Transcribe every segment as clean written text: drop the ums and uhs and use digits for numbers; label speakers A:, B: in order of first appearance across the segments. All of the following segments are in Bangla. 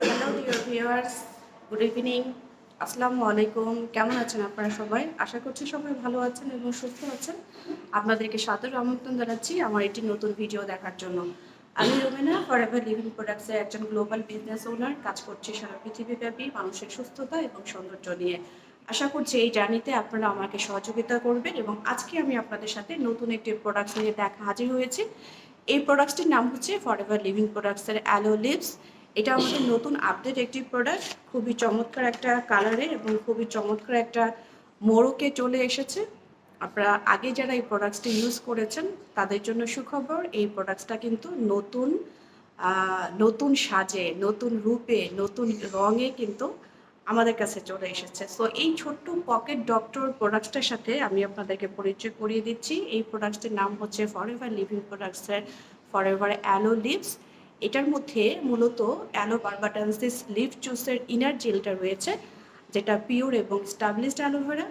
A: Hello dear viewers, good evening, আসসালামু আলাইকুম। কেমন আছেন আপনারা সবাই? আশা করছি সবাই ভালো আছেন এবং সুস্থ আছেন। আপনাদেরকে সাদর আমন্ত্রণ জানাচ্ছি আমার একটি নতুন ভিডিও দেখার জন্য। আমি রুমেনা, ফরএভার লিভিং প্রোডাক্টসের একজন গ্লোবাল বিজনেস ওনার। কাজ করছি সারা পৃথিবীব্যাপী মানুষের সুস্থতা এবং সৌন্দর্য নিয়ে। আশা করছি এই জার্নিতে আপনারা আমাকে সহযোগিতা করবেন এবং আজকে আমি আপনাদের সাথে নতুন একটি প্রোডাক্টস নিয়ে হাজির হয়েছি। এই প্রোডাক্টসটির নাম হচ্ছে ফরএভার লিভিং প্রোডাক্টসের অ্যালো লিপস। এটা আমাদের নতুন আপডেট একটি প্রোডাক্ট, খুবই চমৎকার একটা কালারে এবং খুবই চমৎকার একটা মোড়কে চলে এসেছে। আপনারা আগে যারা এই প্রোডাক্টসটি ইউজ করেছেন তাদের জন্য সুখবর, এই প্রোডাক্টসটা কিন্তু নতুন সাজে, নতুন রূপে, নতুন রঙে কিন্তু আমাদের কাছে চলে এসেছে। সো এই ছোট্ট পকেট ডক্টর প্রোডাক্টসটার সাথে আমি আপনাদেরকে পরিচয় করিয়ে দিচ্ছি। এই প্রোডাক্টসটির নাম হচ্ছে ফরএভার লিভিং প্রোডাক্টসের ফরএভার অ্যালো লিপস। এটার মধ্যে মূলত অ্যালো বারবাডান্সিস লিফ জুসের ইনার জেলটা রয়েছে, যেটা পিওর এবং স্টাবলিশড অ্যালোভেরা,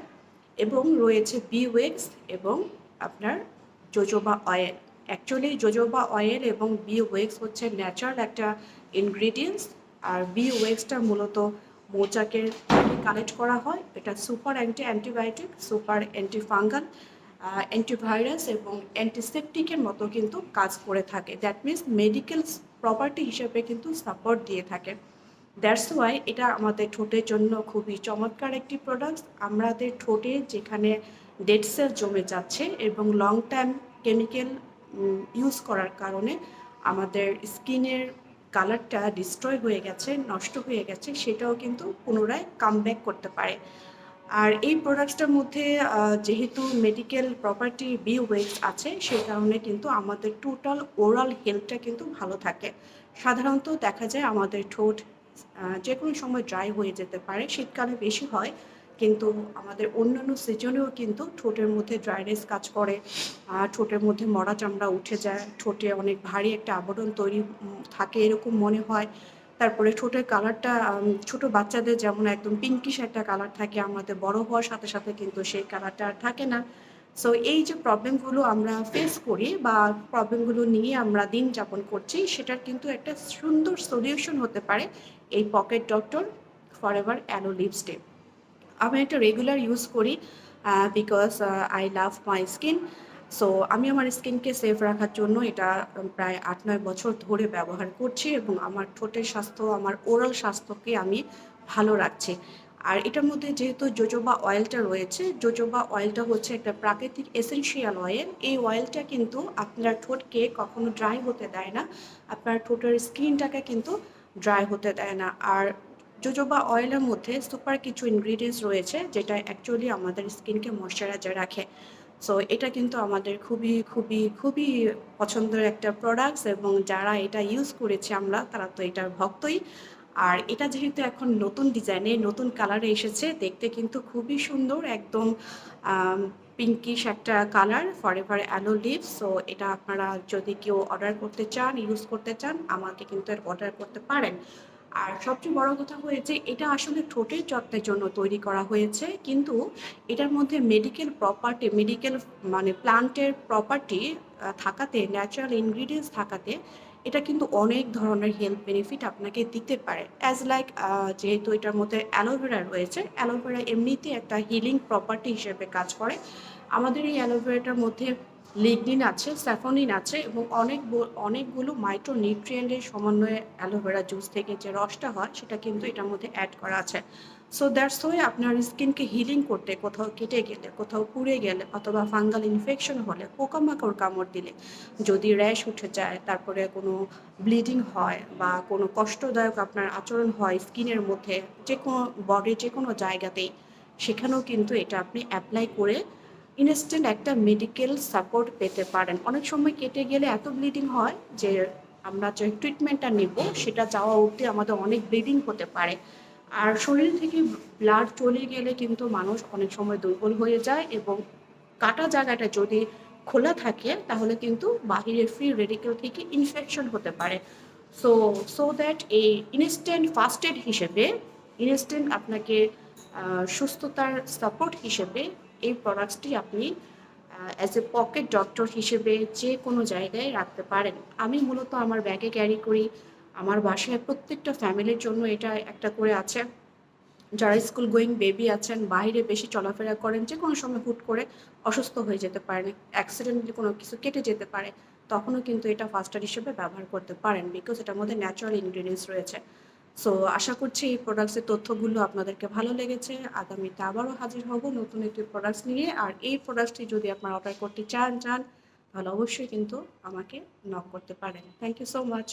A: এবং রয়েছে বি ওয়েক্স এবং আপনার jojoba oil. Actually jojoba oil এবং বি ওয়েক্স হচ্ছে ন্যাচারাল একটা ইনগ্রিডিয়েন্টস, আর বি ওয়েক্সটা মূলত মৌচাকের কালেক্ট করা হয়। এটা super antibiotic, super antifungal, antivirus এবং অ্যান্টিসেপটিকের মতো কিন্তু কাজ করে থাকে। দ্যাট মিনস মেডিকেল প্রপার্টি হিসেবে কিন্তু সাপোর্ট দিয়ে থাকে। দ্যাটস ওয়াই এটা আমাদের ঠোঁটের জন্য খুবই চমৎকার একটি প্রোডাক্ট। আমাদের ঠোঁটে যেখানে ডেড সেল জমে যাচ্ছে এবং লং টাইম কেমিক্যাল ইউজ করার কারণে আমাদের স্কিনের কালারটা ডিস্ট্রয় হয়ে গেছে, নষ্ট হয়ে গেছে, সেটাও কিন্তু পুনরায় কামব্যাক করতে পারে। আর এই প্রোডাক্টসটার মধ্যে যেহেতু মেডিকেল প্রপার্টি বি ওয়েক্স আছে, সেই কারণে কিন্তু আমাদের টোটাল ওরাল হেলথটা কিন্তু ভালো থাকে। সাধারণত দেখা যায় আমাদের ঠোঁট যে কোনো সময় ড্রাই হয়ে যেতে পারে, শীতকালে বেশি হয়, কিন্তু আমাদের অন্যান্য সিজনেও কিন্তু ঠোঁটের মধ্যে ড্রাইনেস কাজ করে, ঠোঁটের মধ্যে মরা চামড়া উঠে যায়, ঠোঁটে অনেক ভারী একটা আবরণ তৈরি থাকে এরকম মনে হয়। তারপরে ঠোঁটের কালারটা ছোট বাচ্চাদের যেমন একদম পিঙ্কিশ একটা কালার থাকে, আমাদের বড় হওয়ার সাথে সাথে কিন্তু সেই কালারটা আর থাকে না। সো এই যে প্রবলেমগুলো আমরা ফেস করি বা প্রবলেমগুলো নিয়ে আমরা দিন যাপন করছি, সেটার কিন্তু একটা সুন্দর সলিউশন হতে পারে এই pocket doctor forever aloe lipstick. আমি এটা রেগুলার ইউজ করি because I love my skin. So আমি আমার স্কিনকে সেফ রাখার জন্য এটা প্রায় ৮-৯ বছর ধরে ব্যবহার করছি এবং আমার ঠোঁটের স্বাস্থ্য, আমার ওরাল স্বাস্থ্যকে আমি ভালো রাখছি। আর এটার মধ্যে যেহেতু জোজোবা অয়েলটা রয়েছে, জোজোবা অয়েলটা হচ্ছে একটা প্রাকৃতিক এসেনশিয়াল অয়েল। এই অয়েলটা কিন্তু আপনার ঠোঁটকে কখনো ড্রাই হতে দেয় না, আপনার ঠোঁটের স্কিনটাকে কিন্তু ড্রাই হতে দেয় না। আর জোজোবা অয়েলের মধ্যে সুপার কিছু ইনগ্রিডিয়েন্টস রয়েছে যেটা অ্যাকচুয়ালি আমাদের স্কিনকে ময়শ্চারাইজার রাখে। সো এটা কিন্তু আমাদের খুবই খুবই খুবই পছন্দের একটা প্রোডাক্টস এবং যারা এটা ইউজ করেছে আমরা তারা তো এটার ভক্তই। আর এটা যেহেতু এখন নতুন ডিজাইনে নতুন কালারে এসেছে, দেখতে কিন্তু খুবই সুন্দর, একদম পিঙ্কিশ একটা colour, forever aloe lips. So এটা আপনারা যদি কেউ অর্ডার করতে চান, ইউজ করতে চান, আমাকে কিন্তু অর্ডার করতে পারেন। আর সবচেয়ে বড় কথা হয়েছে এটা আসলে ঠোঁটের যত্নের জন্য তৈরি করা হয়েছে, কিন্তু এটার মধ্যে মেডিকেল মানে প্লান্টের প্রপার্টি থাকাতে, ন্যাচারাল ইনগ্রিডিয়েন্টস থাকাতে এটা কিন্তু অনেক ধরনের হেলথ বেনিফিট আপনাকে দিতে পারে। অ্যাজ লাইক যেহেতু এটার মধ্যে অ্যালোভেরা রয়েছে, অ্যালোভেরা এমনিতে একটা হিলিং প্রপার্টি হিসেবে কাজ করে। আমাদের এই অ্যালোভেরাটার মধ্যে লিগনিন আছে, স্যাফোনিন আছে এবং অনেকগুলো মাইক্রোনিউট্রিয়েন্টের সমন্বয়ে অ্যালোভেরা জুস থেকে যে রসটা হয় সেটা কিন্তু এটার মধ্যে অ্যাড করা আছে। সো দ্যাটস ওয়াই আপনার স্কিনকে হিলিং করতে, কোথাও কেটে গেলে, কোথাও পুড়ে গেলে, অথবা ফাঙ্গাল ইনফেকশন হলে, পোকামাকড় কামড় দিলে, যদি র্যাশ উঠে যায়, তারপরে কোনো ব্লিডিং হয় বা কোনো কষ্টদায়ক আপনার আচরণ হয় স্কিনের মধ্যে, যে কোনো বডির যে কোনো জায়গাতেই, সেখানেও কিন্তু এটা আপনি অ্যাপ্লাই করে ইনস্ট্যান্ট একটা মেডিকেল সাপোর্ট পেতে পারেন। অনেক সময় কেটে গেলে এত ব্লিডিং হয় যে আমরা যে ট্রিটমেন্টটা নেব সেটা যাওয়া অবধি আমাদের অনেক ব্লিডিং হতে পারে। আর শরীর থেকে ব্লাড চলে গেলে কিন্তু মানুষ অনেক সময় দুর্বল হয়ে যায় এবং কাটা জায়গাটা যদি খোলা থাকে তাহলে কিন্তু বাহিরের ফ্রি রেডিকেল থেকে ইনফেকশন হতে পারে। সো সো দ্যাট এই ইনস্ট্যান্ট আপনাকে সুস্থতার সাপোর্ট হিসেবে এই প্রোডাক্টসটি আপনি অ্যাজ এ পকেট ডক্টর হিসেবে যে কোনো জায়গায় রাখতে পারেন। আমি মূলত আমার ব্যাগে ক্যারি করি, আমার বাসায় প্রত্যেকটা ফ্যামিলির জন্য এটা একটা করে আছে। যারা স্কুল গোয়িং বেবি আছেন, বাইরে বেশি চলাফেরা করেন, যে কোনো সময় হুট করে অসুস্থ হয়ে যেতে পারেন, অ্যাক্সিডেন্টালি কোনো কিছু কেটে যেতে পারে, তখনও কিন্তু এটা ফার্স্ট এড হিসেবে ব্যবহার করতে পারেন, বিকজ এটার মধ্যে ন্যাচারাল ইনগ্রিডিয়েন্টস রয়েছে। সো আশা করছি এই প্রোডাক্টসের তথ্যগুলো আপনাদেরকে ভালো লেগেছে। আগামীতে আবারও হাজির হব নতুন একটি প্রোডাক্টস নিয়ে। আর এই প্রোডাক্টটি যদি আপনারা অর্ডার করতে চান তাহলে অবশ্যই কিন্তু আমাকে নক করতে পারেন। Thank you so much.